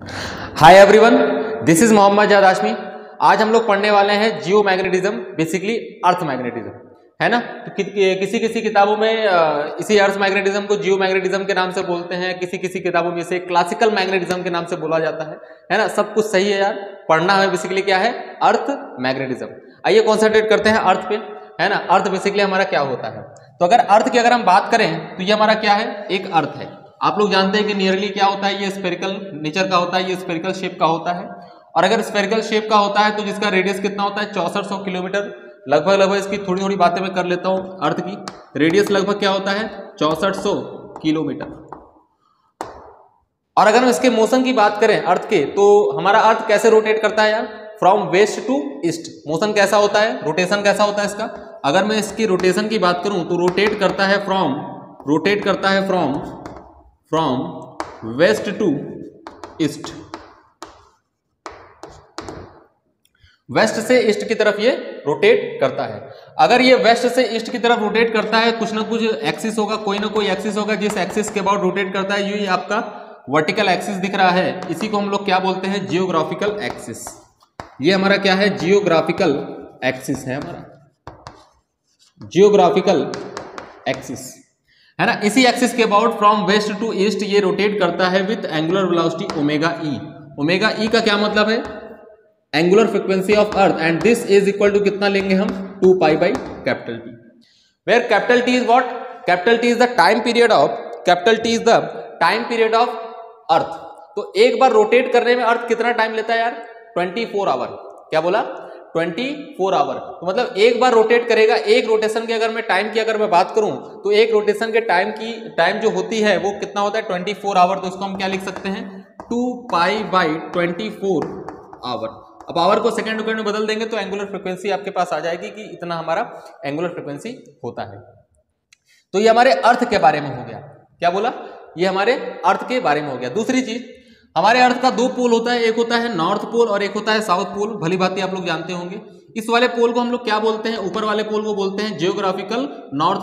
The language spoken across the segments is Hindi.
Hi everyone, this is Mohammad Jaad Hashmi. आज हम लोग पढ़ने वाले हैं geo magnetism, basically earth magnetism, है ना। तो किसी किसी किताबों में इसी अर्थ मैग्नेटिज्म को जियो मैग्नेटिज्म के नाम से बोलते हैं, किसी किसी किताबों में इसे क्लासिकल मैग्नेटिज्म के नाम से बोला जाता है ना। सब कुछ सही है यार, पढ़ना हमें बेसिकली क्या है, अर्थ मैग्नेटिज्म। आइए कॉन्सेंट्रेट करते हैं अर्थ पे, है ना। अर्थ बेसिकली हमारा क्या होता है, तो अगर अर्थ की अगर हम बात करें तो ये हमारा क्या है, एक अर्थ है। आप लोग जानते हैं कि नियरली क्या होता है, ये स्फेरिकल नेचर का होता है, ये स्फेरिकल शेप का होता है। और अगर स्फेरिकल शेप का होता है तो जिसका रेडियस कितना होता है, 6400 किलोमीटर। लगभग इसकी थोड़ी थोड़ी बातें मैं कर लेता हूं। अर्थ की रेडियस लगभग क्या होता है, 6400 किलोमीटर। और अगर हम इसके मोशन की बात करें अर्थ के, तो हमारा अर्थ कैसे रोटेट करता है यार, from west to east. Motion कैसा होता है, रोटेशन कैसा होता है इसका। अगर मैं इसकी रोटेशन की बात करूं तो रोटेट करता है from west to east. West से ईस्ट की तरफ ये रोटेट करता है। अगर ये वेस्ट से ईस्ट की तरफ रोटेट करता है, कुछ ना कुछ एक्सिस होगा, कोई ना कोई एक्सिस होगा जिस एक्सिस के अबाउट रोटेट करता है। ये आपका वर्टिकल एक्सिस दिख रहा है, इसी को हम लोग क्या बोलते हैं, जियोग्राफिकल एक्सिस। ये हमारा क्या है, जियोग्राफिकल एक्सिस है हमारा, जियोग्राफिकल एक्सिस, है ना। इसी एक्सिस के about from west to east ये रोटेट करता है with angular velocity omega E. Omega E का क्या मतलब है, angular frequency of earth, and this is equal to कितना लेंगे हम, 2 pi by capital T, where capital T is what, capital T is the time period of earth. तो एक बार रोटेट करने में अर्थ कितना टाइम लेता है यार, 24 आवर। क्या बोला, 24 आवर। तो मतलब एक बार रोटेट करेगा, एक रोटेशन के अगर मैं टाइम की अगर मैं बात करूं तो एक रोटेशन के टाइम जो होती है वो कितना होता है, 24 आवर। तो इसको हम क्या लिख सकते हैं, 2 पाई बाई 24 आवर। अब आवर को सेकंड में बदल देंगे तो एंगुलर फ्रीक्वेंसी आपके पास आ जाएगी कि इतना हमारा एंगुलर फ्रीक्वेंसी होता है। तो ये हमारे अर्थ के बारे में हो गया। क्या बोला, ये हमारे अर्थ के बारे में हो गया। दूसरी चीज, हमारे अर्थ का 2 पोल होता है, एक होता है नॉर्थ पोल और एक होता है साउथ पोल। भली भांति आप लोग जानते होंगे। इस वाले पोल को हम लोग क्या बोलते हैं, ऊपर वाले पोल को बोलते हैं जियोग्राफिकल नॉर्थ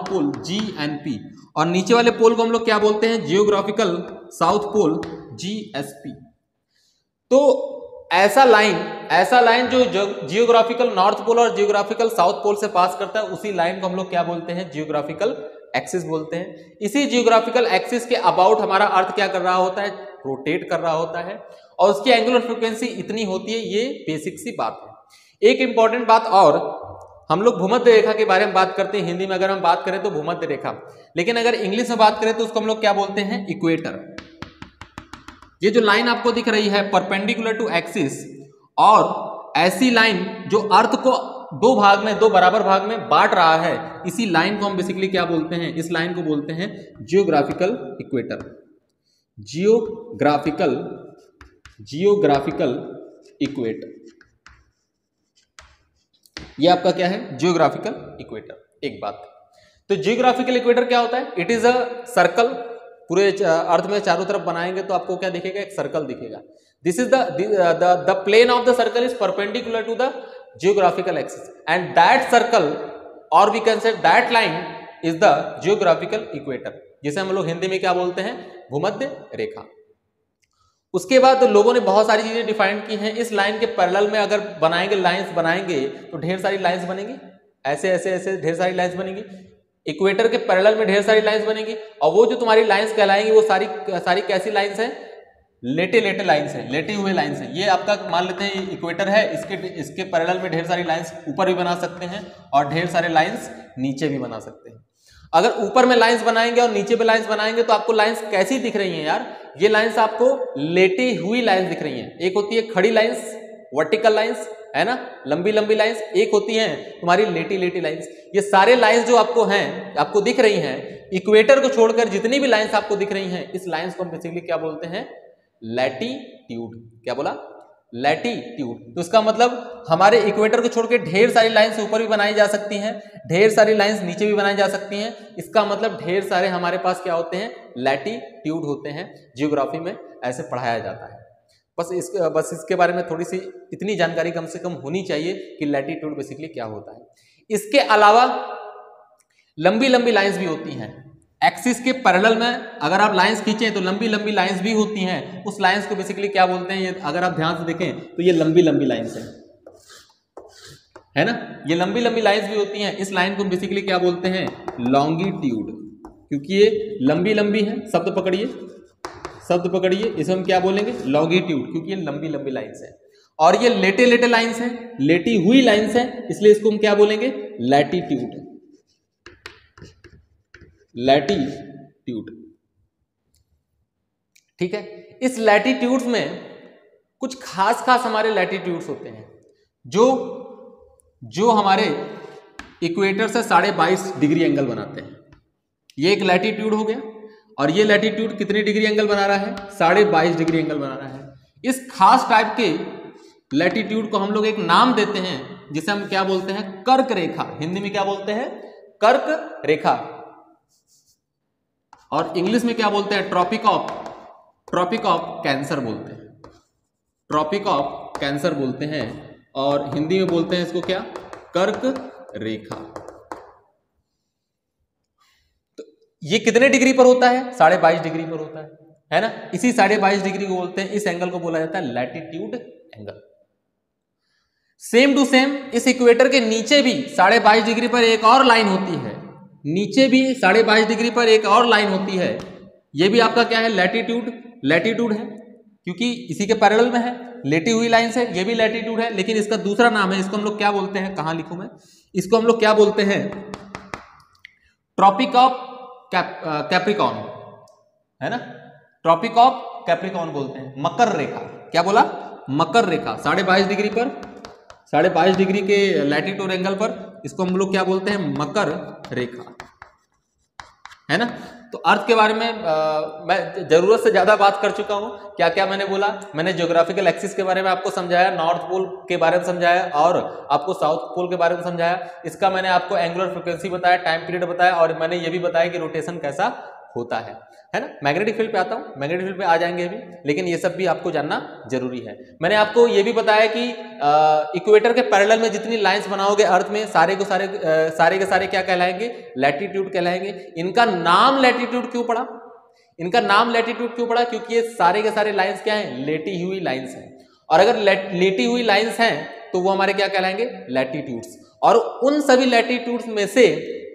पोल GNP, और नीचे वाले पोल को हम लोग क्या बोलते हैं, जियोग्राफिकल साउथ पोल GSP। तो ऐसा लाइन जो जियोग्राफिकल नॉर्थ पोल और जियोग्राफिकल साउथ पोल से पास करता है, उसी लाइन को हम लोग क्या बोलते हैं, जियोग्राफिकल एक्सिस बोलते हैं। इसी जियोग्राफिकल एक्सिस के अबाउट हमारा अर्थ क्या कर रहा होता है, रोटेट कर रहा होता है, और उसकी एंगुलर फ्रीक्वेंसी इतनी होती है। ये बेसिक सी बात है। एक इंपॉर्टेंट बात और, हम लोग भूमध्य रेखा के बारे में बात करते हैं, हिंदी में अगर हम बात करें तो भूमध्य रेखा, लेकिन अगर इंग्लिश में बात करें तो उसको हम लोग क्या बोलते हैं, इक्वेटर। ये जो लाइन आपको दिख रही है परपेंडिकुलर टू एक्सिस, और ऐसी लाइन जो अर्थ को दो बराबर भाग में बांट रहा है, इसी लाइन को हम बेसिकली क्या बोलते हैं, इस लाइन को बोलते हैं जियोग्राफिकल इक्वेटर। जियोग्राफिकल इक्वेटर, ये आपका क्या है, जियोग्राफिकल इक्वेटर। एक बात, तो जियोग्राफिकल इक्वेटर क्या होता है, इट इज अ सर्कल। पूरे अर्थ में चारों तरफ बनाएंगे तो आपको क्या दिखेगा, एक सर्कल दिखेगा। This is the plane of the circle is perpendicular to the geographical axis, and that circle, और we can say that line is the geographical equator, जिसे हम लोग हिंदी में क्या बोलते हैं, भूमध्य रेखा। उसके बाद लोगों ने बहुत सारी चीजें डिफाइन की हैं। इस लाइन के पैरेलल में अगर लाइंस बनाएंगे तो ढेर सारी लाइंस बनेंगी, ऐसे ढेर सारी लाइंस बनेंगी। इक्वेटर के पैरेलल में ढेर सारी लाइंस बनेगी, और वो जो तुम्हारी लाइंस कहलाएंगी वो सारी कैसी लाइंस हैं, लेटे लाइंस हैं, लेटे हुए लाइंस हैं। ये आपका मान लेते हैं इक्वेटर है, इसके पैरेलल में ढेर सारी लाइंस ऊपर भी बना सकते हैं और ढेर सारे लाइंस नीचे भी बना सकते हैं। अगर ऊपर में लाइंस बनाएंगे और नीचे पे लाइंस बनाएंगे तो आपको लाइंस कैसी दिख रही हैं यार, ये लाइंस आपको लेटी हुई लाइंस दिख रही हैं। एक होती है खड़ी लाइंस, वर्टिकल लाइंस, है ना, लंबी लाइंस। एक होती है तुम्हारी लेटी लाइंस। ये सारे लाइंस जो आपको दिख रही हैं, इक्वेटर को छोड़कर जितनी भी लाइंस आपको दिख रही हैं, इस लाइंस को हम बेसिकली क्या बोलते हैं, लैटीट्यूड। क्या बोला, लैटीट्यूड। तो इसका मतलब हमारे इक्वेटर को छोड़ के ढेर सारी लाइंस ऊपर भी बनाई जा सकती हैं, ढेर सारी लाइंस नीचे भी बनाई जा सकती हैं। इसका मतलब ढेर सारे हमारे पास क्या होते हैं, लैटीट्यूड होते हैं। जियोग्राफी में ऐसे पढ़ाया जाता है। बस इसके बारे में थोड़ी सी इतनी जानकारी कम से कम होनी चाहिए कि लैटीट्यूड बेसिकली क्या होता है। इसके अलावा लंबी लाइंस भी होती हैं, एक्सिस के पैरेलल में अगर आप लाइंस खींचें तो लंबी लंबी लाइंस भी होती हैं, उस लाइंस को बेसिकली क्या बोलते हैं, ये अगर आप ध्यान से देखें तो ये लंबी लंबी लाइंस है ना, ये लंबी लंबी लाइंस भी होती हैं। इस लाइन को बेसिकली क्या बोलते हैं, लॉन्गिट्यूड, क्योंकि ये लंबी लंबी है। शब्द पकड़िए, इसे हम क्या बोलेंगे, लॉन्गिट्यूड, क्योंकि ये लंबी लंबी लाइंस है। और ये लेटे लेटे लाइंस है, लेटी हुई लाइंस है, इसलिए इसको हम क्या बोलेंगे, लैटिट्यूड। ठीक है। इस लैटिट्यूड्स में कुछ खास हमारे लैटिट्यूड्स होते हैं जो हमारे इक्वेटर से 22.5 डिग्री एंगल बनाते हैं। ये एक लैटिट्यूड हो गया, और ये लैटिट्यूड कितनी डिग्री एंगल बना रहा है, 22.5 डिग्री एंगल बना रहा है। इस खास टाइप के लैटिट्यूड को हम लोग एक नाम देते हैं, जिसे हम क्या बोलते हैं, कर्क रेखा। हिंदी में क्या बोलते हैं, कर्क रेखा, और इंग्लिश में क्या बोलते हैं, ट्रॉपिक ऑफ कैंसर बोलते हैं, ट्रॉपिक ऑफ कैंसर बोलते हैं, और हिंदी में बोलते हैं इसको क्या, कर्क रेखा। तो ये कितने डिग्री पर होता है, 22.5 डिग्री पर होता है ना। इसी 22.5 डिग्री को बोलते हैं, इस एंगल को बोला जाता है latitude angle. Same to same इस इक्वेटर के नीचे भी 22.5 डिग्री पर एक और लाइन होती है, नीचे भी 22.5 डिग्री पर एक और लाइन होती है। ये भी आपका क्या है, लैटिट्यूड है, क्योंकि इसी के पैरेलल में है, लेटी हुई लाइन से, ये भी लैटिट्यूड है, लेकिन इसका दूसरा नाम है, इसको हम लोग क्या बोलते हैं, कहां लिखूं मैं, इसको हम लोग क्या बोलते हैं, ट्रॉपिक ऑफ कैप्रिकॉन, है ना, ट्रॉपिक ऑफ कैप्रिकॉन बोलते हैं। मकर रेखा, क्या बोला, मकर रेखा, 22.5 डिग्री पर, 22.5 डिग्री के लैटिट्यूड एंगल पर, इसको हम लोग क्या बोलते हैं, मकर रेखा, है ना। तो अर्थ के बारे में मैं जरूरत से ज्यादा बात कर चुका हूं। क्या क्या मैंने बोला, मैंने ज्योग्राफिकल एक्सिस के बारे में आपको समझाया, नॉर्थ पोल के बारे में समझाया, और आपको साउथ पोल के बारे में समझाया। इसका मैंने आपको एंगुलर फ्रीक्वेंसी बताया, टाइम पीरियड बताया, और मैंने ये भी बताया कि रोटेशन कैसा होता है ना। मैग्नेटिक फील्ड पे आता हूं, मैग्नेटिक फील्ड पे आ जाएंगे अभी, लेकिन ये सब भी आपको जानना जरूरी है। मैंने आपको ये भी बताया कि इक्वेटर के पैरेलल में जितनी लाइंस बनाओगे अर्थ में, सारे के सारे क्या कहलाएंगे, लैटिट्यूड कहलाएंगे। इनका नाम लैटिट्यूड क्यों पड़ा, क्योंकि ये सारे के सारे लाइंस क्या हैं, लेटी हुई लाइंस हैं, और अगर लेटी हुई लाइंस हैं तो वो हमारे क्या कहलाएंगे, लैटिट्यूड्स। और उन सभी लैटिट्यूड्स में से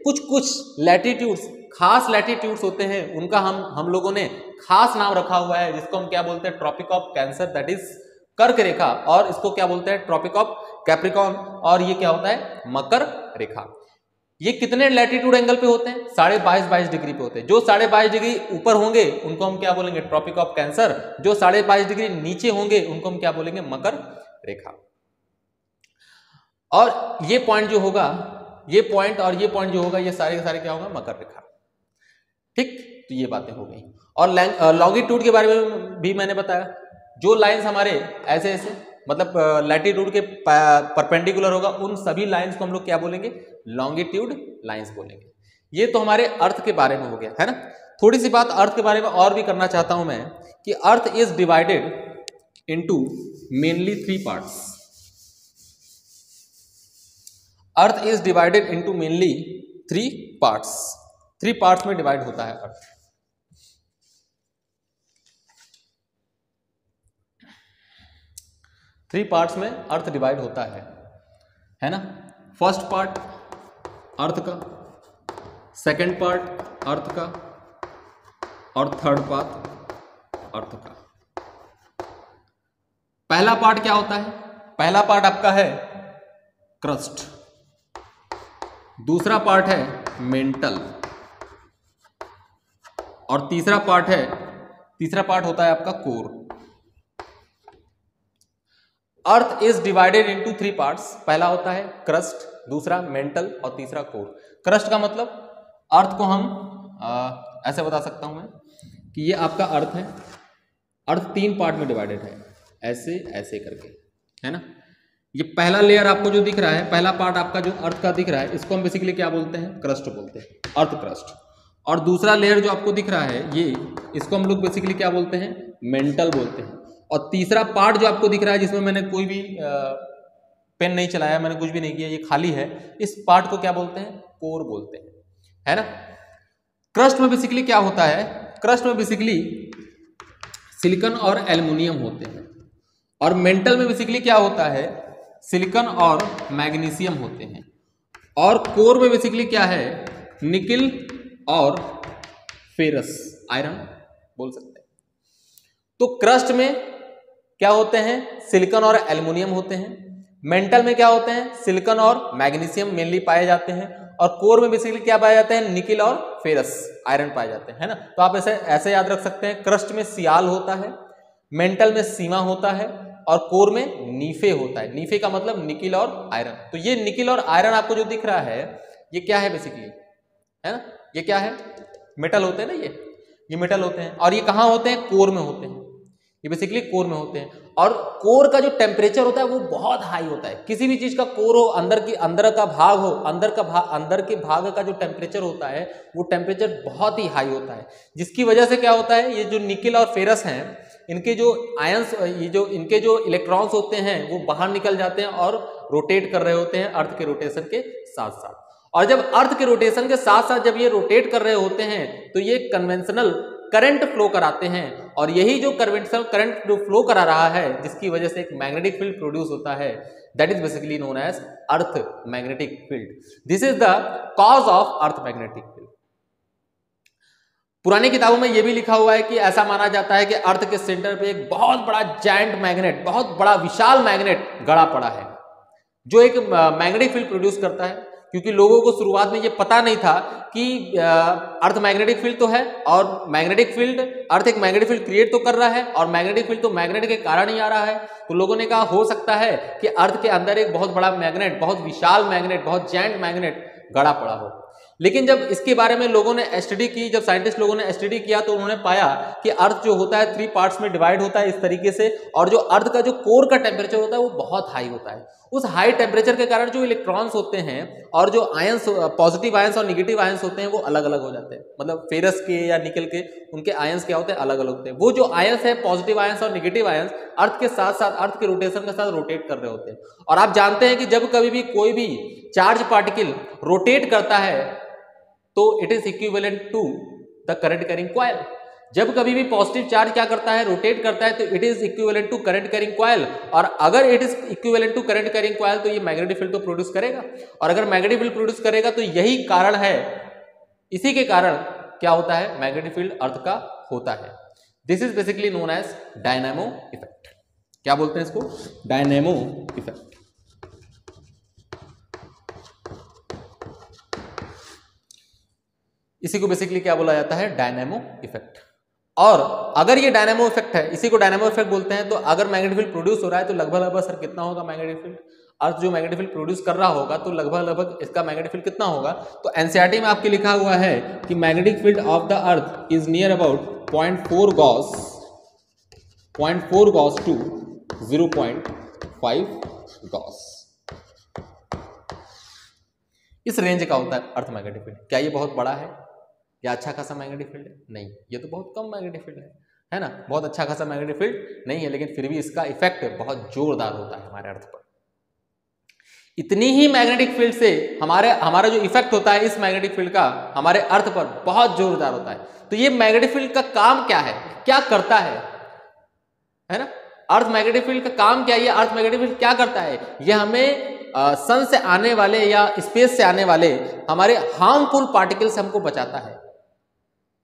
कुछ लैटिट्यूड्स, खास लैटिट्यूड्स होते हैं, उनका हम लोगों ने खास नाम रखा हुआ है, जिसको हम क्या बोलते हैं, tropic of cancer, that is कर्क रेखा, और इसको क्या बोलते हैं, ट्रॉपिक ऑफ कैप्रिकॉन, और ये क्या होता है, मकर रेखा। ये कितने लैटिट्यूड एंगल पे होते हैं, 22.5 डिग्री पे होते हैं। जो 22.5 डिग्री ऊपर होंगे उनको हम क्या बोलेंगे, ट्रॉपिक ऑफ कैंसर, जो 22.5 डिग्री नीचे होंगे उनको हम क्या बोलेंगे, मकर रेखा। और ये पॉइंट जो होगा, ये पॉइंट और ये पॉइंट जो होगा, ये सारे के सारे क्या होगा, मकर रेखा। ठीक, तो ये बातें हो गई। और लॉन्गिट्यूड के बारे में भी मैंने बताया, जो लाइंस हमारे ऐसे ऐसे मतलब लैटिट्यूड के परपेंडिकुलर होगा, उन सभी लाइंस को हम लोग क्या बोलेंगे, लॉन्गिट्यूड लाइंस बोलेंगे। ये तो हमारे अर्थ के बारे में हो गया, है ना। थोड़ी सी बात अर्थ के बारे में और भी करना चाहता हूं मैं, कि earth is divided into mainly 3 parts. Earth is divided into mainly 3 parts. 3 parts में डिवाइड होता है अर्थ। थ्री पार्ट्स में अर्थ डिवाइड होता है ना। फर्स्ट पार्ट अर्थ का, सेकंड पार्ट अर्थ का, और थर्ड पार्ट अर्थ का। पहला पार्ट क्या होता है, पहला पार्ट आपका है क्रस्ट, दूसरा पार्ट है मेंटल, और तीसरा पार्ट होता है आपका core. Earth is divided into 3 parts. पहला होता है क्रस्ट, दूसरा मेंटल, और तीसरा कोर। क्रस्ट का मतलब अर्थ को हम ऐसे बता सकता हूं मैं कि ये आपका अर्थ है। अर्थ 3 पार्ट में डिवाइडेड है, ऐसे ऐसे करके, है ना। ये पहला लेयर आपको जो दिख रहा है, पहला पार्ट आपका जो अर्थ का दिख रहा है, इसको हम बेसिकली क्या बोलते हैं, क्रस्ट बोलते हैं, अर्थ क्रस्ट। और दूसरा लेयर जो आपको दिख रहा है ये, इसको हम लोग बेसिकली क्या बोलते हैं, मेंटल बोलते हैं। और तीसरा पार्ट जो आपको दिख रहा है, जिसमें मैंने कोई भी पेन नहीं चलाया, मैंने कुछ भी नहीं किया, ये खाली है, इस पार्ट को क्या बोलते हैं, कोर बोलते हैं, है ना। क्रस्ट में बेसिकली क्या होता है, क्रस्ट में बेसिकली सिलिकॉन और एल्युमिनियम होते हैं, और मेंटल में बेसिकली क्या होता है, सिलिकॉन और मैग्नीशियम होते हैं, और कोर में बेसिकली क्या है, निकिल और फेरस, आयरन बोल सकते हैं। तो क्रस्ट में क्या होते हैं, सिलिकॉन और एल्युमिनियम होते हैं, मेंटल में क्या होते हैं, सिलिकॉन और मैग्नीशियम मेनली पाए जाते हैं, और कोर में बेसिकली क्या पाए जाते हैं, निकिल और फेरस, आयरन पाए जाते हैं, है ना। तो आप ऐसे याद रख सकते हैं, क्रस्ट में सियाल होता है, मेंटल में सीमा होता है, और कोर में नीफे होता है। नीफे का मतलब निकिल और आयरन। तो ये निकिल और आयरन आपको जो दिख रहा है ये क्या है बेसिकली, है ना, ये क्या है, मेटल होते हैं ना, ये मेटल होते हैं, और ये कहाँ होते हैं, कोर में होते हैं, ये बेसिकली कोर में होते हैं। और कोर का जो टेम्परेचर होता है वो बहुत हाई होता है। किसी भी चीज का कोर हो, अंदर का भाग हो, अंदर के भाग का जो टेम्परेचर होता है वो टेम्परेचर बहुत ही हाई होता है, जिसकी वजह से क्या होता है, ये जो निकिल और फेरस हैं, इनके जो आयंस, इनके जो इलेक्ट्रॉन्स होते हैं वो बाहर निकल जाते हैं और रोटेट कर रहे होते हैं अर्थ के रोटेशन के साथ साथ। और जब अर्थ के रोटेशन के साथ साथ जब ये रोटेट कर रहे होते हैं तो ये कन्वेंशनल करंट फ्लो कराते हैं, और यही जो कन्वेंशनल करंट जो फ्लो करा रहा है, जिसकी वजह से एक मैग्नेटिक फील्ड प्रोड्यूस होता है, that is basically known as earth magnetic field. This is the cause of earth magnetic field. पुरानी किताबों में यह भी लिखा हुआ है कि ऐसा माना जाता है कि अर्थ के सेंटर पे एक बहुत बड़ा जायंट मैग्नेट, बहुत बड़ा विशाल मैग्नेट गड़ा पड़ा है, जो एक मैग्नेटिक फील्ड प्रोड्यूस करता है। क्योंकि लोगों को शुरुआत में ये पता नहीं था कि अर्थ मैग्नेटिक फील्ड तो है, और मैग्नेटिक फील्ड, अर्थ एक मैग्नेटिक फील्ड क्रिएट तो कर रहा है, और मैग्नेटिक फील्ड तो मैग्नेट के कारण ही आ रहा है। तो लोगों ने कहा हो सकता है कि अर्थ के अंदर एक बहुत बड़ा मैग्नेट, बहुत विशाल मैग्नेट, बहुत जायंट मैग्नेट गड़ा पड़ा हो। लेकिन जब इसके बारे में लोगों ने स्टडी की, जब साइंटिस्ट लोगों ने स्टडी किया, तो उन्होंने पाया कि अर्थ जो होता है 3 पार्ट्स में डिवाइड होता है इस तरीके से, और जो अर्थ का जो कोर का टेम्परेचर होता है वो बहुत हाई होता है। उस हाई टेम्परेचर के कारण जो इलेक्ट्रॉन्स होते हैं और जो आयंस, पॉजिटिव आयंस और निगेटिव आयंस होते हैं वो अलग अलग हो जाते हैं। मतलब फेरस के या निकल के उनके आयंस क्या होते हैं, अलग अलग होते हैं। वो जो आयंस है, पॉजिटिव आयंस और निगेटिव आयंस, अर्थ के साथ साथ, अर्थ के रोटेशन के साथ रोटेट कर रहे होते हैं। और आप जानते हैं कि जब कभी भी कोई भी चार्ज पार्टिकल रोटेट करता है तो it is equivalent to the current carrying coil. जब कभी भी पॉजिटिव चार्ज क्या करता है, रोटेट करता है, तो it is equivalent to current carrying coil. और अगर it is equivalent to current carrying coil तो ये मैग्नेटिक फील्ड तो प्रोड्यूस करेगा, और अगर मैग्नेटिक फील्ड प्रोड्यूस करेगा तो यही कारण है, इसी के कारण क्या होता है, मैग्नेटिक फील्ड अर्थ का होता है। This is basically known as dynamo effect. क्या बोलते हैं इसको, डायनेमो इफेक्ट। इसी को बेसिकली क्या बोला जाता है, डायनेमो इफेक्ट। और अगर ये डायनेमो इफेक्ट है, इसी को डायनेमो इफेक्ट बोलते हैं, तो अगर मैग्नेटिक फील्ड प्रोड्यूस हो रहा है तो लगभग सर कितना होगा मैग्नेटिक फील्ड, अर्थ जो मैग्नेटिक फील्ड प्रोड्यूस कर रहा होगा तो लगभग इसका मैग्नेटिक फील्ड कितना होगा। तो एनसीईआरटी में आपके लिखा हुआ है कि magnetic field of the earth is near about 0.4 gauss to 0.5 gauss, इस रेंज का होता है अर्थ मैग्नेटिक फील्ड। क्या ये बहुत बड़ा है या अच्छा खासा मैग्नेटिक फील्ड है? नहीं, ये तो बहुत कम मैग्नेटिक फील्ड है ना, बहुत अच्छा खासा मैग्नेटिक फील्ड नहीं है, लेकिन फिर भी इसका इफेक्ट बहुत जोरदार होता है हमारे अर्थ पर। इतनी ही मैग्नेटिक फील्ड से हमारा जो इफेक्ट होता है इस मैग्नेटिक फील्ड का हमारे अर्थ पर बहुत जोरदार होता है। तो ये मैग्नेटिक फील्ड का काम क्या है, क्या करता है ना, अर्थ मैग्नेटिक फील्ड का काम क्या है, ये अर्थ मैग्नेटिक फील्ड क्या करता है, ये हमें सन से आने वाले या स्पेस से आने वाले हमारे हार्मफुल पार्टिकल से हमको बचाता है।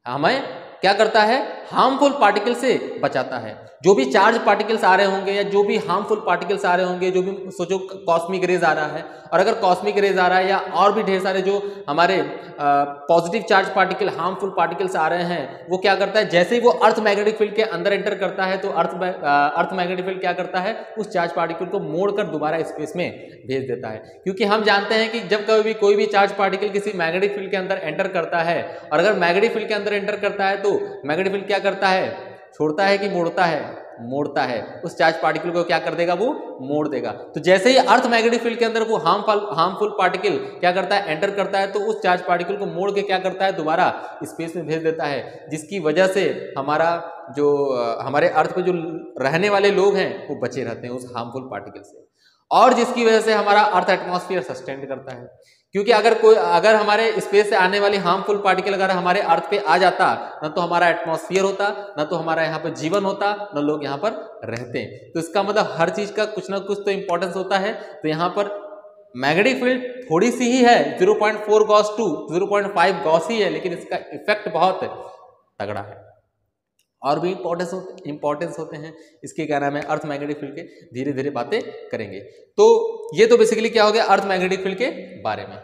हमें क्या करता है, हार्मफुल पार्टिकल से बचाता है। जो भी चार्ज पार्टिकल्स आ रहे होंगे या जो भी हार्मफुल पार्टिकल्स आ रहे होंगे, जो भी सोचो कॉस्मिक रेज आ रहा है, और अगर कॉस्मिक रेज आ रहा है या और भी ढेर सारे जो हमारे positive charge particle, harmful particles आ रहे हैं, वो क्या करता है, जैसे ही वो अर्थ मैग्नेटिक फील्ड के अंदर एंटर करता है तो अर्थ मैग्नेटिक फील्ड क्या करता है, उस चार्ज पार्टिकल को मोड़कर दोबारा स्पेस में भेज देता है। क्योंकि हम जानते हैं कि जब कभी भी कोई भी चार्ज पार्टिकल किसी मैग्नेटिक फील्ड के अंदर एंटर करता है, और अगर मैग्नेटिक फील्ड के अंदर एंटर करता है तो मैग्नेटिक फील्ड क्या करता है, छोड़ता है कि मोड़ता है, मोड़ता है, उस चार्ज पार्टिकल को क्या कर देगा, वो मोड़ देगा। तो जैसे ही अर्थ मैग्नेटिक फील्ड के अंदर वो हार्मफुल पार्टिकल क्या करता है, एंटर करता है, तो उस चार्ज पार्टिकल को मोड़ के क्या करता है, दोबारा स्पेस में भेज देता है, जिसकी वजह से हमारे अर्थ पे जो रहने वाले लोग हैं वो बचे रहते हैं उस हार्मफुल पार्टिकल से, और जिसकी वजह से हमारा अर्थ एटमॉस्फेयर सस्टेन करता है। क्योंकि अगर हमारे स्पेस से आने वाली हार्मफुल पार्टिकल अगर हमारे अर्थ पे आ जाता, ना तो हमारा एटमॉस्फेयर होता, ना तो हमारा यहाँ पर जीवन होता, ना लोग यहाँ पर रहते। तो इसका मतलब हर चीज का कुछ ना कुछ तो इंपॉर्टेंस होता है। तो यहाँ पर मैग्नेटिक फील्ड थोड़ी सी ही है, 0.4 गॉस टू 0.5 गॉस ही है, लेकिन इसका इफेक्ट बहुत तगड़ा है। और भी इंपॉर्टेंस होते हैं इसके, क्या नाम है, अर्थ मैग्नेटिक फील्ड के। धीरे धीरे बातें करेंगे। तो ये तो बेसिकली क्या हो गया अर्थ मैग्नेटिक फील्ड के बारे में।